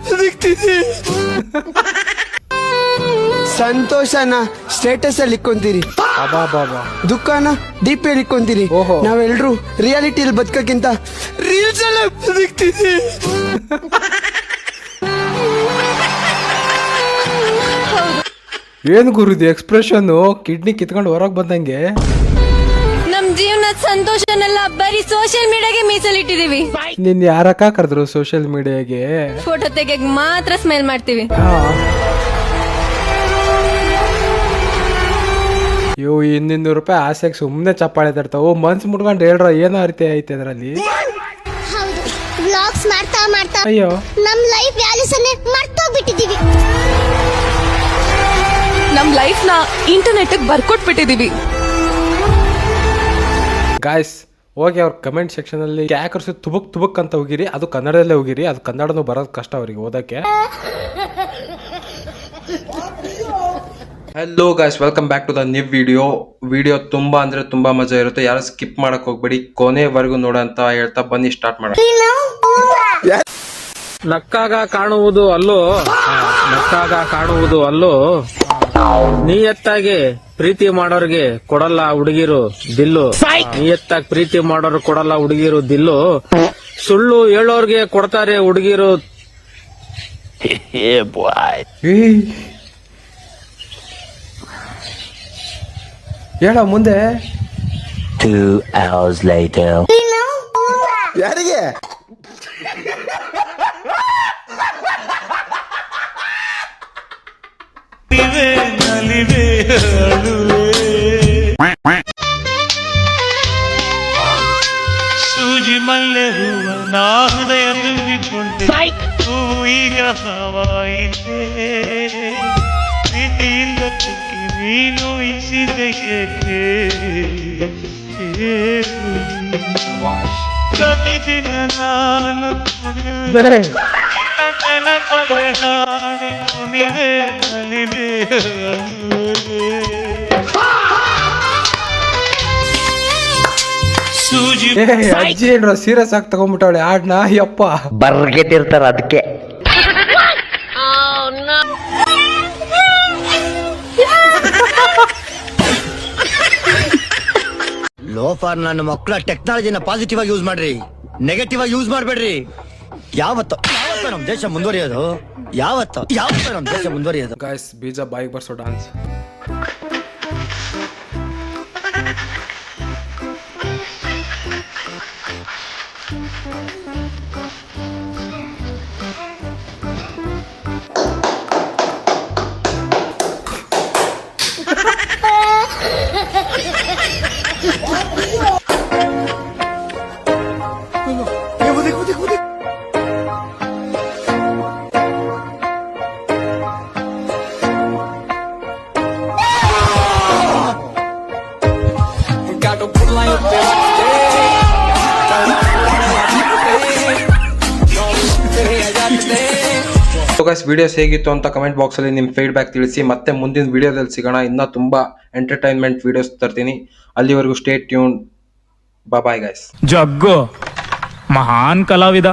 ಬದುಕ್ತಿದೆ. ಸಂತೋಷನ status ಅಲ್ಲಿ ಇಕ್ಕೊಂತೀರಿ, ದುಃಖನ DP ಅಲ್ಲಿ ಇಕ್ಕೊಂತೀರಿ. ನಾವೆಲ್ರು ರಿಯಾಲಿಟಿಯಲ್ಲಿ ಬದುಕಕ್ಕಿಂತ reels ಎಲ್ಲ ಬದುಕ್ತಿದೆ. ಏನ್ ಗುರುದು ಎಕ್ಸ್ಪ್ರೆಷನ್, ಕಿಡ್ನಿ ಕಿತ್ಕೊಂಡು ಹೊರಗೆ ಬಂದಂಗೆ. ನಮ್ ಜೀವನದ ಸಂತೋಷನೆಲ್ಲ ಬರೀ ಸೋಷಿಯಲ್ ಮೀಡಿಯಾಗೆ ಮೀಸಲಿಟ್ಟಿದೀವಿ. ನಿನ್ ಯಾರಕ್ಕ ಕರೆದ್ರು ಸೋಷಿಯಲ್ ಮೀಡಿಯಾಗೆ? ಫೋಟೋ ತೆಗೆಯಕ್ ಮಾತ್ರ ಸ್ಮೆಲ್ ಮಾಡ್ತೀವಿ. ಇವು 200 ರೂಪಾಯಿ ಆಸೆಗೆ ಸುಮ್ನೆ ಚಪ್ಪಾಳೆ ತರ್ತಾವ. ಮನ್ಸ್ ಮುಟ್ಕೊಂಡು ಹೇಳ್ರ ಏನೋ ಅರಿತೆ ಐತೆ ಅದ್ರಲ್ಲಿ. ವ್ಲಾಗ್ಸ್ ಮಾಡ್ತಾ ಮಾಡ್ತಾ ಅಯ್ಯೋ ನಮ್ ಲೈಫ್ ವ್ಯಾಲ್ಯೂಸ್ ಅನ್ನೇ ಮರ್ತೋಗ್ಬಿಟ್ಟಿದೀವಿ. ನಮ್ ಲೈಫ್ ನ ಇಂಟರ್ನೆಟ್ ಬರ್ಕೊಟ್ಬಿಟ್ಟಿದೀವಿ. ಗಾಯ್ಸ್ ಹೋಗಿ ಅವ್ರ ಕಮೆಂಟ್ ಸೆಕ್ಷನ್ ಅಲ್ಲಿ ಕ್ಯಾಕರ್ಸ್ ತುಬುಕ್ ಅಂತ ಹೋಗಿರಿ. ಅದು ಕನ್ನಡದಲ್ಲೇ ಹೋಗಿರಿ, ಅದು ಕನ್ನಡನೂ ಬರೋದು ಕಷ್ಟ ಅವ್ರಿಗೆ ಓದಕ್ಕೆ. Hello guys, welcome back to the new video. ತುಂಬಾ ಅಂದ್ರೆ ತುಂಬಾ ಮಜಾ ಇರುತ್ತೆ, ಯಾರು ಸ್ಕಿಪ್ ಮಾಡಕ್ ಹೋಗ್ಬೇಡಿ, ಕೊನೆವರೆಗೂ ನೋಡ ಅಂತ ಹೇಳ್ತಾ ಬನ್ನಿ ಸ್ಟಾರ್ಟ್ ಮಾಡೋಣ. ನಕ್ಕಾಗ ಕಾಣುವುದು ಅಲ್ಲೋ ನಿಯತ್ತಾಗಿ ಪ್ರೀತಿ ಮಾಡೋರ್ಗೆ ಕೊಡಲ್ಲ ಹುಡುಗಿರು ದಿಲ್ಲು. ನಿಯತ್ತಾಗಿ ಪ್ರೀತಿ ಮಾಡೋರು ಕೊಡಲ್ಲ ಹುಡುಗಿರು ದಿಲ್ಲು. ಸುಳ್ಳು ಹೇಳೋರ್ಗೆ ಕೊಡ್ತಾರೆ ಹುಡುಗಿರು. ಹೇಳ ಮುಂದೆ. 2 hours later. ಯಾರಿಗೆ ಸೂಜಿ ಮಲ್ಲೆ ಹೂವ ನಾ ಹೃದಯ ತುಂಬಿಕೊಂಡೆ, ಹೂವು ಈಗ ಹವಾಯಿತೆ, ಪ್ರೀತಿಯಿಂದ ಚುಕ್ಕಿ ನೀನು ಇಸಿದೆ ಏಕೆ? ಪ್ರತಿದಿನ ನಾನು ಅಜ್ಜಿ ಏನ್ರ ಸೀರಿಯಸ್ ಆಗಿ ತಗೊಂಡ್ಬಿಟ್ಟವಳೆ ಆಡ್ನ. ಯಪ್ಪ ಬರ್ಗೆಟ್ಟಿರ್ತಾರ ಅದಕ್ಕೆ. ಲೋಫಾರ್ ನನ್ನ ಮಕ್ಕಳ ಟೆಕ್ನಾಲಜಿನ ಪಾಸಿಟಿವ್ ಆಗಿ ಯೂಸ್ ಮಾಡ್ರಿ, ನೆಗೆಟಿವ್ ಆಗಿ ಯೂಸ್ ಮಾಡ್ಬೇಡ್ರಿ. ಯಾವತ್ತ ನಮ್ ದೇಶ ಮುಂದುವರಿಯೋದು, ಯಾವತ್ತ ನಮ್ ದೇಶ ಮುಂದುವರಿಯೋದು. ಗಾಯ್ಸ್ ಬೀಜ ಬಾಯಿಗೆ ಬರ್ಸೋ ಡಾನ್ಸ್. ಗಾಯ್ಸ್ ವಿಡಿಯೋಸ್ ಹೇಗಿತ್ತು ಅಂತ ಕಮೆಂಟ್ ಬಾಕ್ಸ್ ಅಲ್ಲಿ ನಿಮ್ ಫೀಡ್ಬ್ಯಾಕ್ ತಿಳಿಸಿ. ಮತ್ತೆ ಮುಂದಿನ ವಿಡಿಯೋದಲ್ಲಿ ಸಿಗೋಣ. ಇನ್ನ ತುಂಬಾ ಎಂಟರ್ಟೈನ್ಮೆಂಟ್ ವಿಡಿಯೋಸ್ ತರ್ತೀನಿ. ಅಲ್ಲಿವರೆಗೂ stay tune. Bye guys. Jaggu ಮಹಾನ್ ಕಲಾವಿದ.